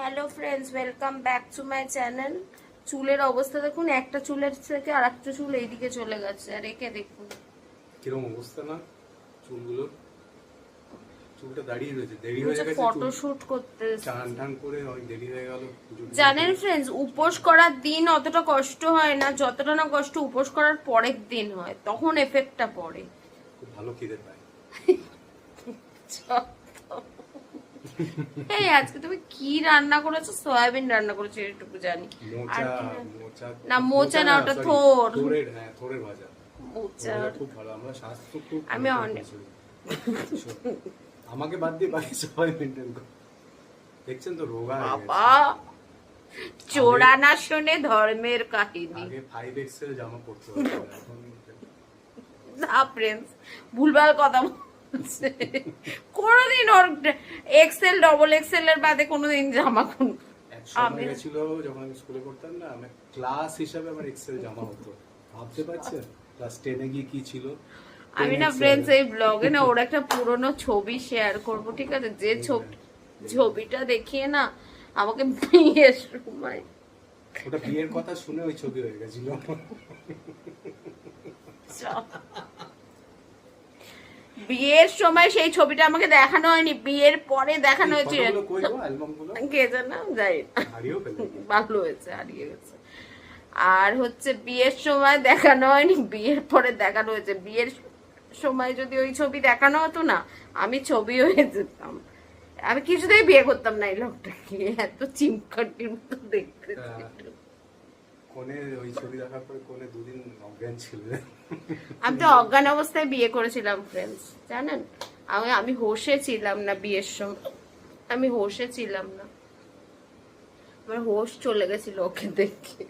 Hello friends, welcome back to my channel. চুলের অবস্থা দেখুন, একটা চুলের থেকে আর একটা চুল এইদিকে চলে গেছে, আর একে দেখুন কিরকম অবস্থা না চুলগুলো। চুলটা দাঁড়িয়ে রয়েছে, দেরি হয়ে গেছে ফটোশুট করতে। টান টান করে অনেক দেরি হয়ে গেল। জানেন ফ্রেন্ডস, উপোস করার দিন অতটা কষ্ট হয় না যতটা না কষ্ট উপোস করার পরের দিন হয়, তখন এফেক্টটা পড়ে। খুব ভালো খিদে পায়। এই আজকে তুমি কি রান্না করেছো? সয়াবিন রান্না করেছো এটুকু জানি। না মোচা না, ওটা থোর। থোরের ভাজা। মোচা খুব ভালো, আমরা স্বাস্থ্য খুব আমি অনেক আমাকে বাদ দিয়ে বাকি সবাই মেনটেন করে। দেখছেন তো রোগা বাবা, চোরা না শুনে ধর্মের কাহিনী। আগে 5XL জামা পরতে হতো, এখন না ফ্রেন্ডস, ভুলভাল কথা বলছে। কোনোদিন ওর এক্সেল ডবল এক্সেল এর বাদে কোনোদিন জামা কোন আমি ছিল যখন আমি স্কুলে পড়তাম না, আমি ক্লাস হিসাবে আমার এক্সেল জামা হতো। ভাবতে পারছেন ক্লাস 10 এ গিয়ে কি ছিল। আমি না ফ্রেন্ডস এই ব্লগে না ওর একটা পুরনো ছবি শেয়ার করব, ঠিক আছে? যে ছবিটা দেখিয়ে না আমাকে বিয়ের সময়, ওটা বিয়ের কথা শুনে ওই ছবি হয়ে গেছিল। বিয়ের সময় সেই ছবিটা আমাকে দেখানো হয়নি, বিয়ের পরে দেখানো হয়েছে। কে জানা, যাই ভালো হয়েছে, হারিয়ে গেছে। আর হচ্ছে বিয়ের সময় দেখানো হয়নি, বিয়ের পরে দেখানো হয়েছে। বিয়ের সময় যদি ওই ছবি দেখানো হতো না, আমি ছবি হয়ে যেতাম। আমি কিছুতেই বিয়ে করতাম না এই লোকটাকে, এত চিমকাটির মতো দেখতে। ওই ছবি দেখার পরে কোনে দুদিন অজ্ঞান ছিল। আমি তো অজ্ঞান অবস্থায় বিয়ে করেছিলাম ফ্রেন্ডস, জানেন? আমি হোশে ছিলাম না বিয়ের সময়, আমি হোশে ছিলাম না, আমার হোশ চলে গেছিল ওকে দেখে।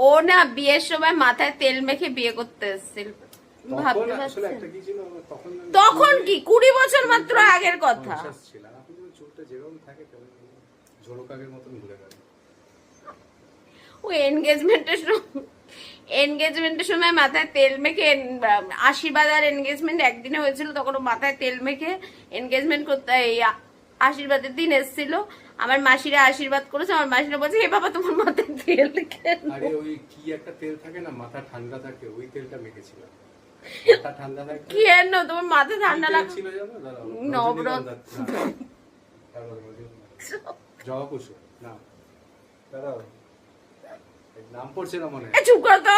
ও না বিয়ের সময় মাথায় তেল মেখে বিয়ে করতে এসেছিল। তখন কি 20 বছর মাত্র আগের কথা। ও এনগেজমেন্টের সময় মাথায় তেল মেখে, আশীর্বাদ আর এনগেজমেন্ট একদিনে হয়েছিল, তখন ও মাথায় তেল মেখে এনগেজমেন্ট করতে আশীর্বাদের দিন এসেছিল। আমার মাসিরা আশীর্বাদ করেছে, আমার মাসিরা বলছে হে বাবা তোমার মাথায় তেল কেন? আরে ওই কি একটা তেল থাকে না, মাথা ঠান্ডা থাকে, ওই তেলটা মেখেছিল। মাথা ঠান্ডা থাকে কেন তোমার মাথা ঠান্ডা লাগছিল জানো? নবরত্ন জবাকুসুম না, দাঁড়াও নাম পড়ছে না মনে। চুপ কর তো।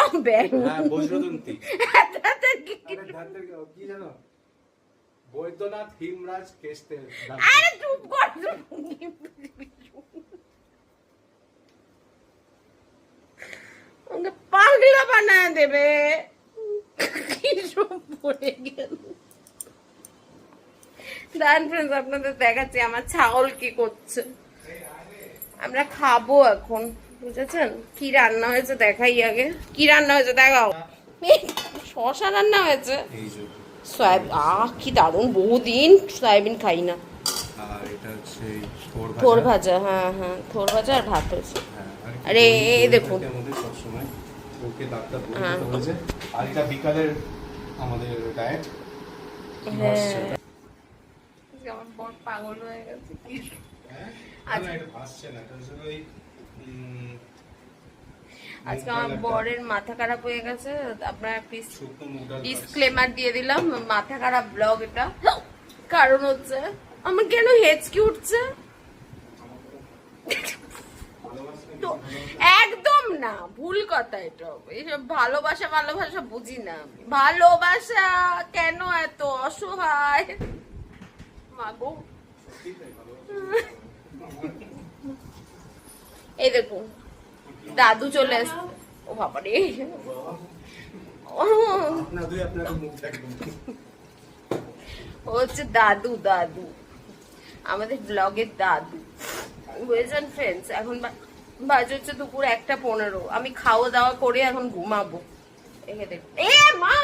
হ্যাঁ বজ্রদন্তি। কি জানো? বৈদ্যনাথ হিমরাজ কেশ তেল। আরে চুপ কর, ওকে পাগলা বানায় দেবে। কি সব পড়ে গেল। দান ফ্রেন্ডস, আপনাদের দেখাচ্ছি আমার ছাগল কি করছে। আমরা খাবো এখন, বুঝেছেন? কি রান্না হয়েছে দেখাই আগে। কি রান্না হয়েছে দেখাও। শশা রান্না হয়েছে, সয়াবিন। কি দারুণ, বহুদিন সয়াবিন খাই না। আর এটা হচ্ছে থোর ভাজা। হ্যাঁ হ্যাঁ, থোর ভাজা আর ভাত হয়েছে। আরে এই দেখুন, সবসময় ওকে ডাক্তার বলেছে। আর এটা বিকালের আমাদের ডায়েট। হ্যাঁ আমার বড় পাগল হয়ে গেছে। আজকে আমার বরের মাথা খারাপ হয়ে গেছে। আপনার ডিসক্লেমার দিয়ে দিলাম, মাথা খারাপ ব্লগ এটা। কারণ হচ্ছে আমার কেন হেঁচকি উঠছে, তো একদম না, ভুল কথা এটা। এইসব ভালোবাসা ভালোবাসা বুঝি না। ভালোবাসা কেন এত অসহায় মাগো। এই দেখুন দাদু চলে আসছে। ও বাবা রে, ও হচ্ছে দাদু। দাদু আমাদের ব্লগের দাদু, বুঝেছেন ফ্রেন্ডস? এখন বাজে হচ্ছে দুপুর 1:15। আমি খাওয়া দাওয়া করে এখন ঘুমাবো। এ মা,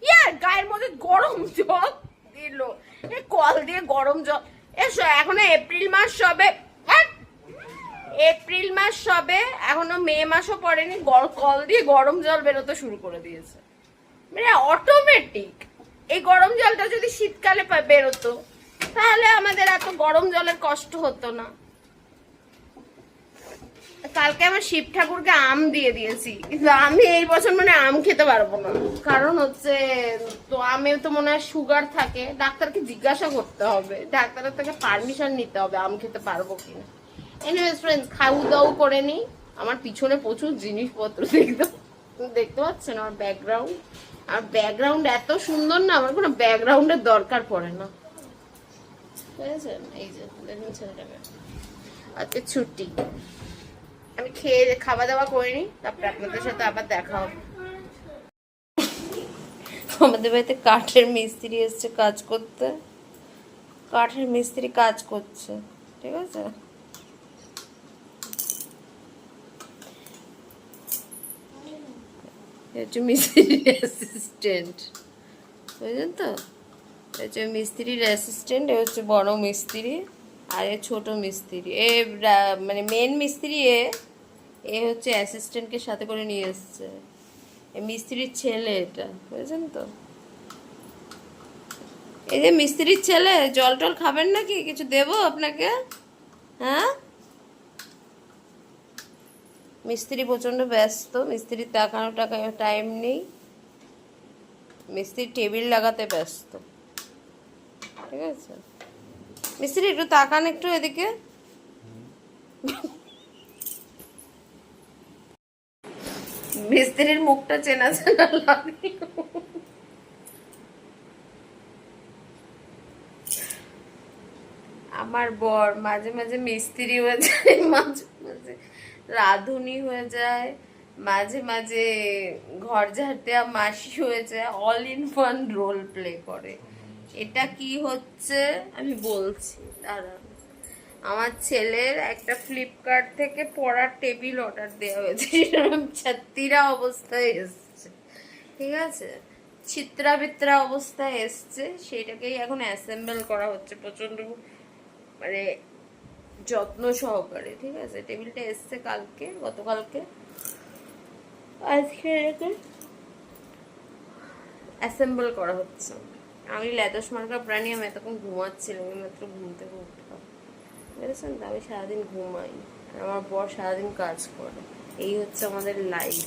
ইয়ার গায়ের মধ্যে গরম জল দিল, কল দিয়ে গরম জল। এসো, এখনো এপ্রিল মাস সবে, এপ্রিল মাস সবে, এখনো মে মাসও পড়েনি, কল দিয়ে গরম জল বেরোতে শুরু করে দিয়েছে। মানে অটোমেটিক। এই গরম জলটা যদি শীতকালে বেরোতো তাহলে আমাদের এত গরম জলের কষ্ট হতো না। কালকে আমার শিব ঠাকুরকে আম দিয়ে দিয়েছি, কিন্তু আমি এই বছর মানে আম খেতে পারবো না, কারণ হচ্ছে তো আমে তো মনে হয় সুগার থাকে, ডাক্তারকে জিজ্ঞাসা করতে হবে, ডাক্তারের থেকে পারমিশন নিতে হবে আম খেতে পারবো কিনা। এনিওয়েজ ফ্রেন্ডস, খাওয়া দাওয়া করে নি। আমার পিছনে প্রচুর জিনিসপত্র দেখতে পাচ্ছেন আমার ব্যাকগ্রাউন্ড। আর ব্যাকগ্রাউন্ড এত সুন্দর না, আমার কোনো ব্যাকগ্রাউন্ডের দরকার পড়ে না। বুঝেছেন? এই যে দেখুন ছেলেটাকে, আজকে ছুটি। আমি খেয়ে খাওয়া দাওয়া করিনি, তারপরে আপনাদের সাথে আবার দেখা হবে। আমাদের বাড়িতে কাঠের মিস্ত্রি এসছে কাজ করতে, কাঠের মিস্ত্রি কাজ করছে, ঠিক আছে। হচ্ছে মিস্ত্রির অ্যাসিস্ট্যান্ট, বুঝলেন তো? হচ্ছে মিস্ত্রির অ্যাসিস্ট্যান্ট, এ হচ্ছে বড় মিস্ত্রি, আর এ ছোট মিস্ত্রি। এ মানে মেন মিস্ত্রি, এ হচ্ছে অ্যাসিস্ট্যান্টকে সাথে করে নিয়ে এসছে। এ মিস্ত্রির ছেলে, এটা বুঝেছেন তো? এই যে মিস্ত্রির ছেলে, জল টল খাবেন নাকি? কিছু দেবো আপনাকে? হ্যাঁ, মিস্ত্রি প্রচন্ড ব্যস্ত, মিস্ত্রির তাকানো টাইম নেই, মিস্ত্রি টেবিল লাগাতে ব্যস্ত, ঠিক আছে। মিস্ত্রি একটু তাকান, একটু এদিকে। মিস্ত্রির মুখটা চেনা চেনা লাগে। আমার বর মাঝে মাঝে মিস্ত্রি হয়ে যায়, মাঝে মাঝে রাঁধুনি হয়ে যায়, মাঝে মাঝে ঘর ঝাড় দেওয়া মাসি হয়ে যায়, all in one role play করে। এটা কি হচ্ছে আমি বলছি, দাঁড়ান। আমার ছেলের একটা ফ্লিপকার্ট থেকে পড়ার টেবিল অর্ডার দেওয়া হয়েছে, সেরকম ছাত্তিরা অবস্থায় এসছে, ঠিক আছে, ছিত্রা বিত্রা অবস্থায় এসছে, সেটাকেই এখন অ্যাসেম্বল করা হচ্ছে প্রচন্ড মানে যত্ন সহকারে, ঠিক আছে। টেবিলটা এসছে কালকে, গতকালকে, আজকে এটাকে অ্যাসেম্বল করা হচ্ছে। আমি লেদস মার্কা প্রাণী, আমি এতক্ষণ ঘুমাচ্ছিলাম, মাত্র ঘুম থেকে উঠলাম, বুঝেছেন তো? আমি সারাদিন ঘুমাই, আর আমার বর সারাদিন কাজ করে, এই হচ্ছে আমাদের লাইফ।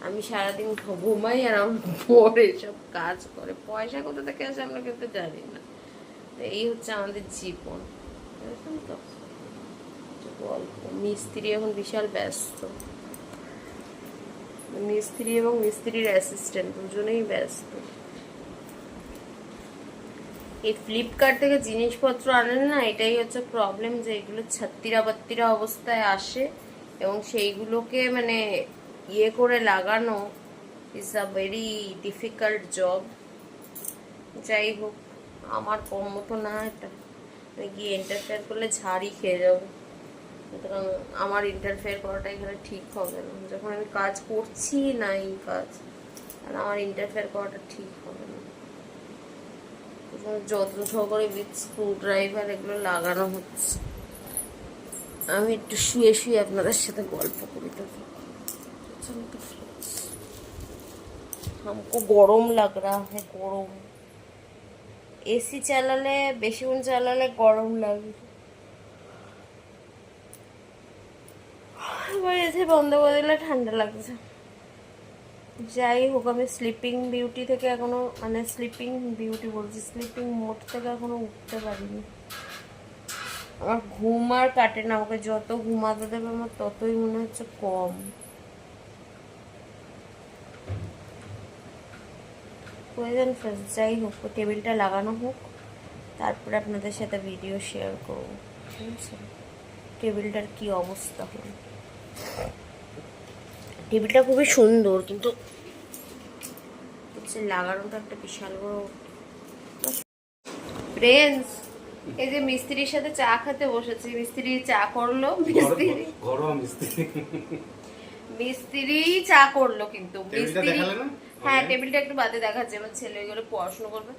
আমি সারাদিন ঘুমাই আর আমার বর এসব কাজ করে। পয়সা কোথা থেকে আসে আমরা কিন্তু জানি না, এই হচ্ছে আমাদের জীবন, বুঝেছেন তো? গল্প। মিস্ত্রি এখন বিশাল ব্যস্ত, মিস্ত্রি এবং মিস্ত্রির অ্যাসিস্ট্যান্ট দুজনেই ব্যস্ত। এই ফ্লিপকার্ট থেকে জিনিসপত্র আনেন না, এটাই হচ্ছে প্রবলেম, যে এগুলো ছাত্তিরা বাত্তিরা অবস্থায় আসে, এবং সেইগুলোকে মানে ইয়ে করে লাগানো is a very difficult job. যাই হোক, আমার কম মতো না এটা, আমি গিয়ে ইন্টারফেয়ার করলে ঝাড়ি খেয়ে যাবো, সুতরাং আমার ইন্টারফেয়ার করাটা এখানে ঠিক হবে না। যখন আমি কাজ করছি না এই কাজ, আর আমার ইন্টারফেয়ার করাটা ঠিক হবে না। যত্ন সহকারে উইথ স্ক্রু ড্রাইভার এগুলো লাগানো হচ্ছে। আমি একটু শুয়ে শুয়ে আপনাদের সাথে গল্প করি। তখন हमको গরম লাগ রা হ্যাঁ, গরম। এসি চালালে, বেশিক্ষণ চালালে গরম লাগে। আবার এসি বন্ধ করে দিলে ঠান্ডা লাগছে। যাই হোক, আমি স্লিপিং বিউটি থেকে এখনো, মানে স্লিপিং বিউটি বলছি, স্লিপিং মোড থেকে এখনো উঠতে পারিনি। আমার ঘুম আর কাটে না, আমাকে যত ঘুমাতে দেবে আমার ততই মনে হচ্ছে কম। প্রয়োজন ফ্রেন্ডস, যাই হোক, টেবিলটা লাগানো হোক, তারপরে আপনাদের সাথে ভিডিও শেয়ার করবো, ঠিক আছে। টেবিলটার কি অবস্থা হলো, টেবিলটা খুবই সুন্দর, কিন্তু হচ্ছে লাগানোটা একটা বিশাল বড়। ফ্রেন্ডস, এই যে মিস্ত্রির সাথে চা খেতে বসেছি, মিস্ত্রি চা করলো, মিস্ত্রি চা করলো, কিন্তু মিস্ত্রি, হ্যাঁ টেবিলটা একটু বাদে দেখাচ্ছে, আমার ছেলে ওইগুলো পড়াশোনা করবে।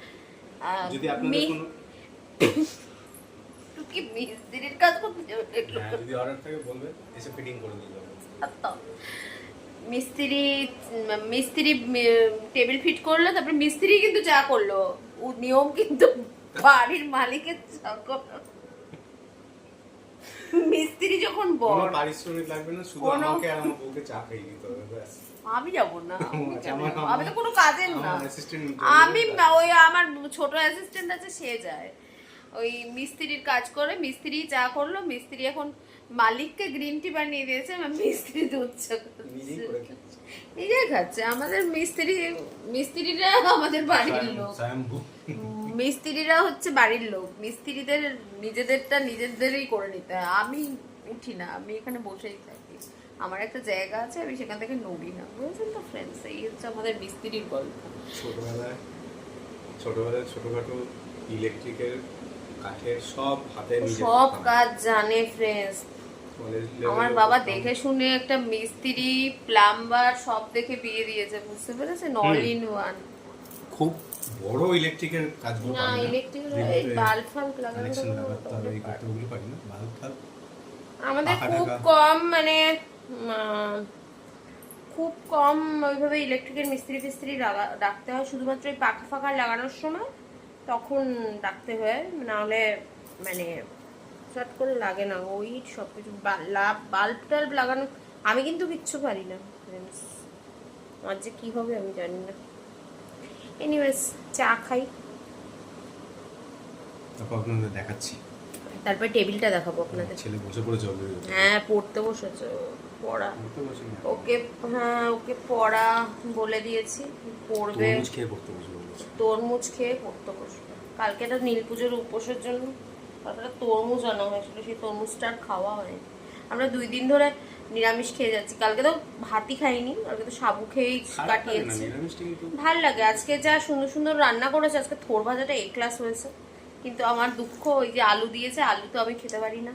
কি মিস্ত্রির কাজ করতে যাবে, যদি অর্ডার থাকে বলবেন, এসে ফিটিং করে দিয়ে যাবে। মিস্ত্রি টেবিল ফিট করলো, তারপরে মিস্ত্রি কিন্তু চা করলো, নিয়ম কিন্তু বাড়ির মালিকের চাকর, মিস্ত্রি যখন বড় কোনো পারিশ্রমিক লাগবে না, শুধু আমাকে আর আমার বউকে চা খাইয়ে দিতে হবে ব্যাস। আমি যাবো না, আমার- আমি তো কোনো কাজের না। আমার assistant আমি ওই আমার ছোট অ্যাসিস্ট্যান্ট আছে, সে যায় ওই মিস্ত্রির কাজ করে। মিস্ত্রি চা করলো, মিস্ত্রি এখন মালিককে গ্রিন টি বানিয়ে দিয়েছে, মিস্ত্রি দুধ চা নিজেই করে খাচ্ছে। নিজেই খাচ্ছে। আমাদের মিস্ত্রিরা আমাদের বাড়ির লোক, স্বয়ম্ভু। মিস্ত্রিরা হচ্ছে বাড়ির লোক। মিস্ত্রিদের নিজেদেরটা নিজেদেরই করে নিতে হয়। আমি উঠি না, আমি এখানে বসেই থাকি। আমার একটা জায়গা আছে, আমি সেখান থেকে নড়ি না, বুঝেছেন তো ফ্রেন্ডস? এই হচ্ছে আমাদের মিস্ত্রির গল্প। ছোটবেলায় ছোটখাটো ইলেকট্রিকের, কাঠের সব হাতে নিজে সব করতাম। কাজ জানে ফ্রেন্ডস। কলেজ আমার লেভেলে বাবা করতাম। দেখে শুনে একটা মিস্ত্রি, প্লাম্বার সব দেখে বিয়ে দিয়েছে, বুঝতে পেরেছেন? All in one. খুব বড় ইলেকট্রিকের কাজগুলো না, পারি না। ইলেকট্রিক যেগুলোতে এই বাল্ব ফাল্ব লাগানো connection লাগাতে হবে, এই করতে ওগুলো পারি না। বাল্ব ফাল্ব আমাদের পাখা খুব টাকা। কম, মানে খুব কম ওইভাবে ইলেকট্রিকের মিস্ত্রি ফিস্ত্রি ডাকতে হয়। শুধুমাত্র এই পাখা ফাঁকা লাগানোর সময় তখন ডাকতে হয়, নাহলে মানে চট করে লাগে না। ওই সব কিছু বাল্ব টাল্ব লাগানো আমি কিন্তু কিচ্ছু পারি না friends। আমার যে কি হবে আমি জানি না। এনিওয়েজ, চা খাই, তারপর আপনাদের দেখাচ্ছি। তারপর টেবিলটা দেখাবো আপনাদের। ছেলে বসে পড়েছে অলরেডি। হ্যাঁ, পড়তে বসেছে, পড়া পড়তে বসে না। ওকে। হ্যাঁ, ওকে পড়া বলে দিয়েছি, পড়বে। তরমুজ খেয়ে পড়তে বসে বলেছে। তরমুজ খেয়ে পড়তে বসবে। কালকে একটা নীল পুজোর উপোসের জন্য একটা তরমুজ আনা হয়েছিল, সেই তরমুজটা আর খাওয়া হয়নি। আমরা 2 দিন ধরে নিরামিষ খেয়ে যাচ্ছি। কালকে তো ভাতই খাইনি, কালকে তো সাবু খেয়েই কাটিয়েছি। নিরামিষটা কিন্তু ভাল লাগে। আজকে যা সুন্দর সুন্দর রান্না করেছে, আজকে থোর ভাজাটা এ ক্লাস হয়েছে। কিন্তু আমার দুঃখ, ওই যে আলু দিয়েছে, আলু তো আমি খেতে পারি না।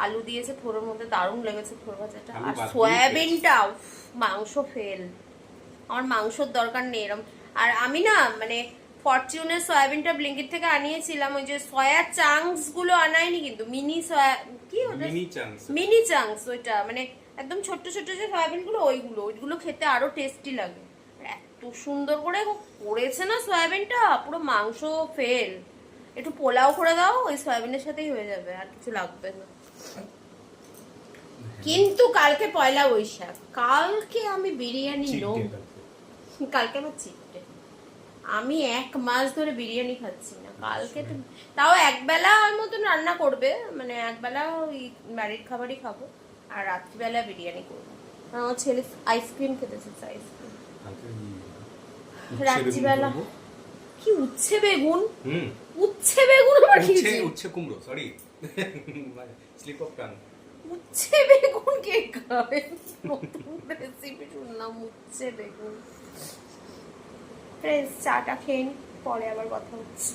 আলু দিয়েছে থোরের মধ্যে, দারুণ লেগেছে থোর ভাজাটা। আলু আর বাদ দিয়ে সয়াবিনটা মাংস ফেল। আমার মাংসর দরকার নেই এরম। আর আমি না মানে ফরচুনের সয়াবিনটা ব্লিঙ্কিট থেকে আনিয়েছিলাম, ওই যে সয়া চাংস গুলো আনাইনি, কিন্তু মিনি সয়া, কি ওটা, মিনি চান্স। মিনি চাংস, ওইটা মানে একদম ছোট্ট ছোট্ট যে সয়াবিন গুলো, ওইগুলো খেতে আরো টেস্টি লাগে। এত সুন্দর করে করেছে না সয়াবিনটা, পুরো মাংস ফেল। একটু পোলাও করে দাও, ওই সয়াবিনের সাথেই হয়ে যাবে, আর কিছু লাগবে না। কিন্তু কালকে পয়লা বৈশাখ, কালকে আমি বিরিয়ানি নেব। কালকে আমার চিটে। আমি 1 মাস ধরে বিরিয়ানি খাচ্ছি না। কালকে তো তাও একবেলা মতন রান্না করবে, মানে একবেলা ওই বাড়ির খাবারই খাবো, আর রাত্রিবেলা বিরিয়ানি করবো। আমার ছেলে আইসক্রিম খেতে চাইছে, আইসক্রিম। রাত্রিবেলা কি উচ্ছে বেগুন? উচ্ছে বেগুন আবার কি? উচ্ছে কুমড়ো, সরি, স্লিপ অফ টাং। উচ্ছে বেগুন কে খাবে? নতুন রেসিপি শুনলাম, উচ্ছে বেগুন। ফ্রেন্ডস, চাটা খেয়ে নি, পরে আবার কথা হচ্ছে।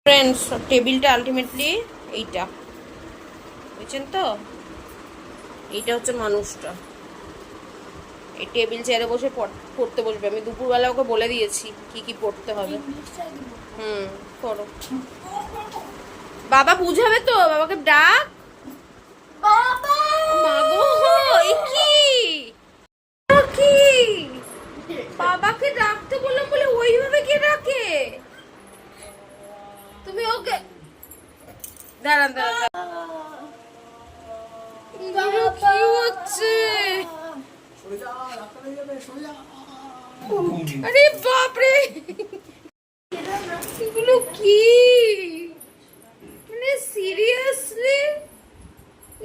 ফ্রেন্ডস, টেবিলটা আলটিমেটলি এইটা, বুঝছেন তো? এইটা হচ্ছে মানুষটা। এই টেবিল চেয়ারে বসে পড়তে বসবে। আমি দুপুরবেলা ওকে বলে দিয়েছি কি কি পড়তে হবে। করো। বাবা বুঝাবে তো, বাবাকে ডাক। বাবা মাগো, এই কি বাবাকে ডাকতে বললাম বলে ওইভাবে কে ডাকে? তুমি ওকে দাঁড়ান কি হচ্ছে? আরে বাপরে, এগুলো কি? মানে সিরিয়াসলি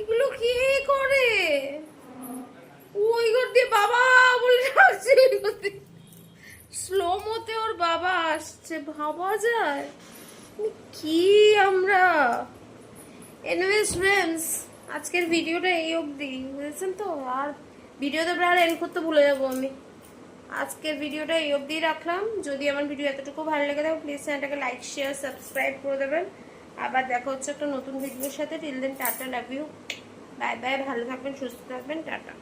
এগুলো কে করে? ওই ঘর দিয়ে বাবা বলে ডাকছে, স্লো মোতে ওর বাবা আসছে, ভাবা যায় কি আমরা। এনিওয়েজ ফ্রেন্ডস, আজকের ভিডিওটা এই অবধি, বুঝেছেন তো? আর ভিডিওতে প্রায় এন্ড করতে ভুলে যাবো আমি। আজকের ভিডিওটা এই অবধি রাখলাম। যদি আমার ভিডিও এতটুকু ভালো লেগে থাকে, প্লিজ চ্যানেলটাকে লাইক শেয়ার সাবস্ক্রাইব করে দেবেন। আবার দেখা হচ্ছে একটা নতুন ভিডিওর সাথে। Till then ta-ta, love you, bye bye. ভালো থাকবেন, সুস্থ থাকবেন, টাটা।